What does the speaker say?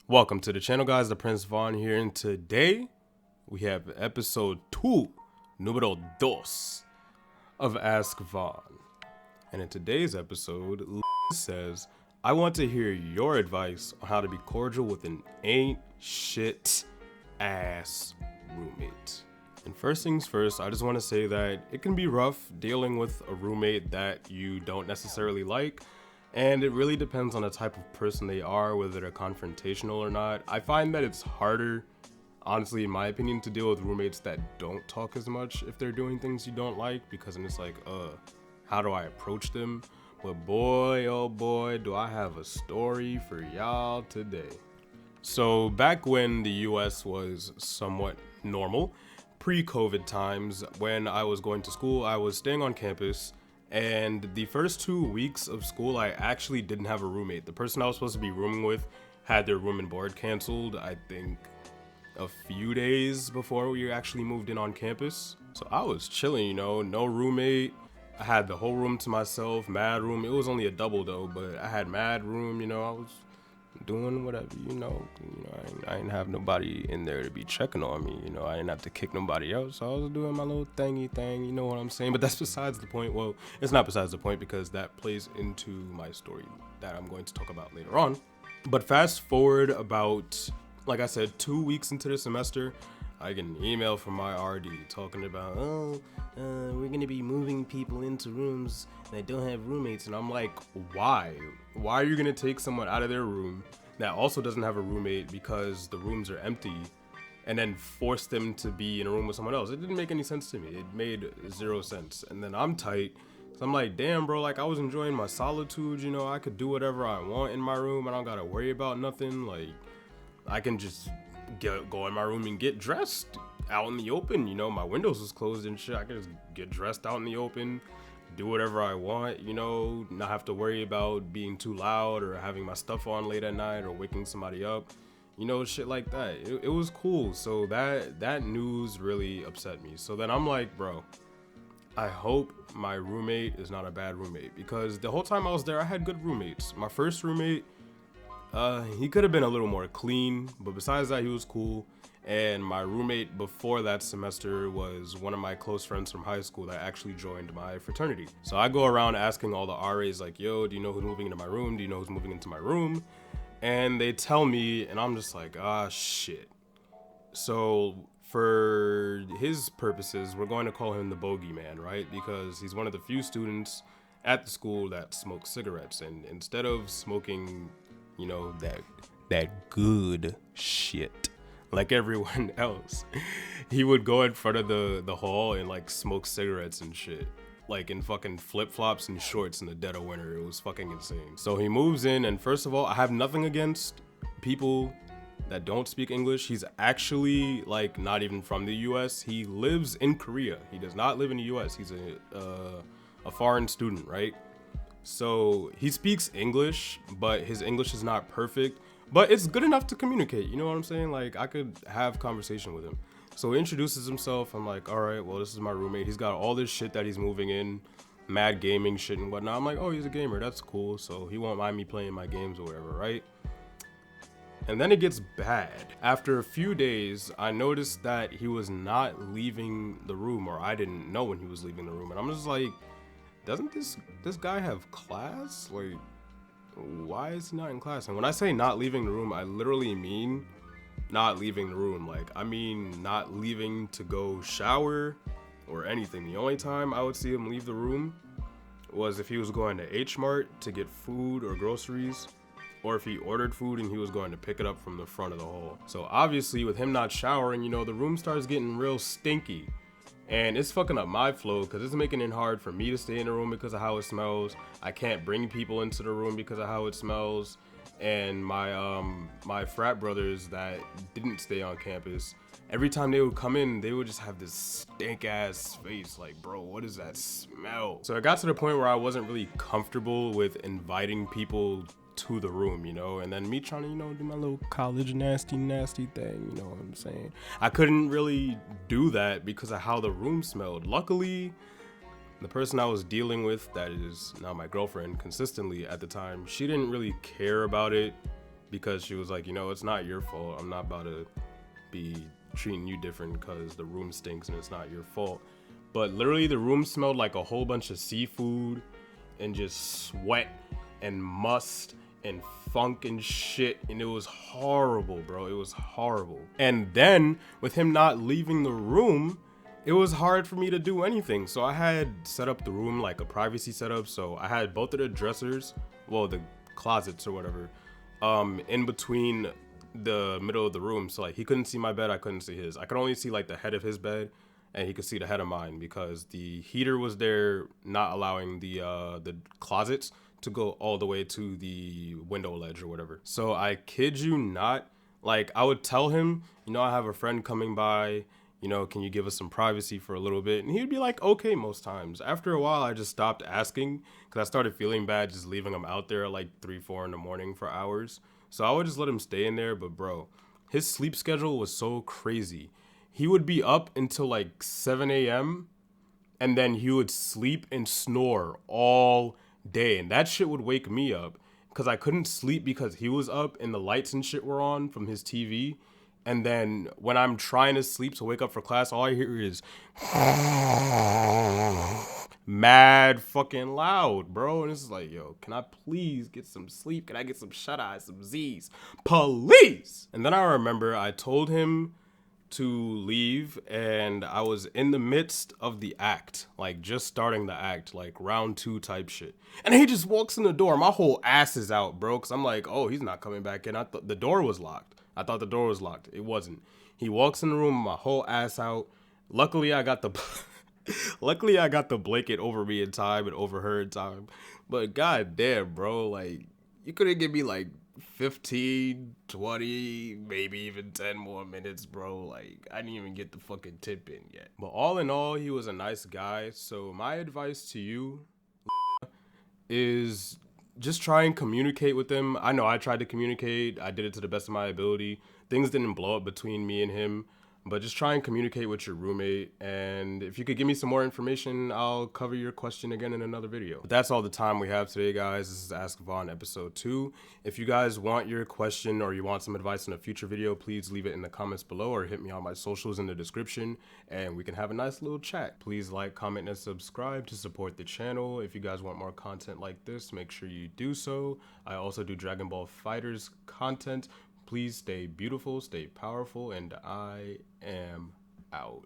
Welcome to the channel, guys. ThePrinceVon here, and today we have episode 2, numero dos, of AskVon. And in today's episode, says, I want to hear your advice on how to be cordial with an ain't shit ass roommate. And first things first, I just want to say that it can be rough dealing with a roommate that you don't necessarily like. And it really depends on the type of person they are, whether they're confrontational or not. I find that it's harder, honestly, in my opinion, to deal with roommates that don't talk as much if they're doing things you don't like, because then it's like, how do I approach them? But boy, oh boy, do I have a story for y'all today. So back when the US was somewhat normal, pre-COVID times, when I was going to school, I was staying on campus. And the first 2 weeks of school, I actually didn't have a roommate. The person I was supposed to be rooming with had their room and board canceled, I think, a few days before we actually moved in on campus. So I was chilling, no roommate. I had the whole room to myself, mad room. It was only a double though, but I had mad room, I was doing whatever, I didn't have nobody in there to be checking on me, I didn't have to kick nobody out, so I was doing my little thingy thing, you know what I'm saying? But that's besides the point. Well, it's not besides the point because that plays into my story that I'm going to talk about later on. But fast forward about, like I said, 2 weeks into the semester, I get an email from my RD talking about, we're gonna be moving people into rooms that don't have roommates. And I'm like, why? Why are you gonna take someone out of their room that also doesn't have a roommate because the rooms are empty and then force them to be in a room with someone else? It didn't make any sense to me. It made zero sense. And then I'm tight. So I'm like, damn, bro, like I was enjoying my solitude, I could do whatever I want in my room. I don't gotta worry about nothing. Like, I can just go in my room and get dressed out in the open. My windows was closed and shit. I could just get dressed out in the open, do whatever I want, not have to worry about being too loud or having my stuff on late at night or waking somebody up, shit like that. It was cool. So that news really upset me. So then I'm like, bro, I hope my roommate is not a bad roommate, because the whole time I was there, I had good roommates. My first roommate, he could have been a little more clean, but besides that, he was cool. And my roommate before that semester was one of my close friends from high school that actually joined my fraternity. So I go around asking all the RAs like, yo, do you know who's moving into my room? Do you know who's moving into my room? And they tell me, and I'm just like, shit. So for his purposes, we're going to call him the bogeyman, right? Because he's one of the few students at the school that smokes cigarettes. And instead of smoking, that good shit like everyone else, he would go in front of the hall and like smoke cigarettes and shit, like in fucking flip-flops and shorts in the dead of winter. It was fucking insane. So he moves in, and first of all, I have nothing against people that don't speak English. He's actually like not even from the US. He lives in Korea. He does not live in the US. He's a foreign student, right? So he speaks English, but his English is not perfect, but it's good enough to communicate. You know what I'm saying? Like, I could have conversation with him. So he introduces himself. I'm like, all right, well, this is my roommate. He's got all this shit that he's moving in, mad gaming shit and whatnot. I'm like, oh, he's a gamer. That's cool. So he won't mind me playing my games or whatever, right? And then it gets bad. After a few days, I noticed that he was not leaving the room, or I didn't know when he was leaving the room. And I'm just like, doesn't this guy have class? Like, why is he not in class? And when I say not leaving the room, I literally mean not leaving the room. Like, I mean not leaving to go shower or anything. The only time I would see him leave the room was if he was going to H Mart to get food or groceries, or if he ordered food and he was going to pick it up from the front of the hall. So obviously with him not showering, the room starts getting real stinky. And it's fucking up my flow because it's making it hard for me to stay in the room because of how it smells. I can't bring people into the room because of how it smells. And my frat brothers that didn't stay on campus, every time they would come in, they would just have this stink ass face. Like, bro, what is that smell? So it got to the point where I wasn't really comfortable with inviting people to the room, and then me trying to, do my little college nasty thing, you know what I'm saying? I couldn't really do that because of how the room smelled. Luckily, the person I was dealing with, that is now my girlfriend consistently at the time, she didn't really care about it. because she was like, you know, it's not your fault. I'm not about to be treating you different because the room stinks and it's not your fault. But literally the room smelled like a whole bunch of seafood and just sweat and must and funk and shit, and it was horrible, bro. It was horrible. And then with him not leaving the room, it was hard for me to do anything. So I had set up the room like a privacy setup. So I had both of the dressers, well, the closets or whatever, in between the middle of the room. So like he couldn't see my bed, I couldn't see his. I could only see like the head of his bed, and he could see the head of mine because the heater was there, not allowing the closets to go all the way to the window ledge or whatever. So I kid you not, like I would tell him, you know, I have a friend coming by, you know, can you give us some privacy for a little bit? And he'd be like, okay, most times. After a while, I just stopped asking because I started feeling bad just leaving him out there at like 3, 4 in the morning for hours. So I would just let him stay in there. But bro, his sleep schedule was so crazy. He would be up until like 7 a.m. and then he would sleep and snore all day. And that shit would wake me up because I couldn't sleep because he was up and the lights and shit were on from his TV. And then when I'm trying to sleep to wake up for class, all I hear is mad fucking loud, bro. And it's like, yo, can I please get some sleep? Can I get some shut-eyes, some Z's? Please! And then I remember I told him to leave, and I was in the midst of the act, like just starting the act, like round 2 type shit. And he just walks in the door. My whole ass is out, bro, because I'm like, oh, he's not coming back in. I thought the door was locked. It wasn't. He walks in the room, my whole ass out. Luckily, I got the blanket over me in time and over her in time. But god damn, bro, like you couldn't give me like 15, 20, maybe even 10 more minutes, bro. Like I didn't even get the fucking tip in yet. But all in all, he was a nice guy. So my advice to you is just try and communicate with him. I know I tried to communicate. I did it to the best of my ability. Things didn't blow up between me and him, but just try and communicate with your roommate. And if you could give me some more information, I'll cover your question again in another video. But that's all the time we have today, guys. This is Ask Vaughn episode 2. If you guys want your question or you want some advice in a future video, please leave it in the comments below or hit me on my socials in the description and we can have a nice little chat. Please like, comment, and subscribe to support the channel. If you guys want more content like this, make sure you do so. I also do Dragon Ball FighterZ content. Please stay beautiful, stay powerful, and I am out.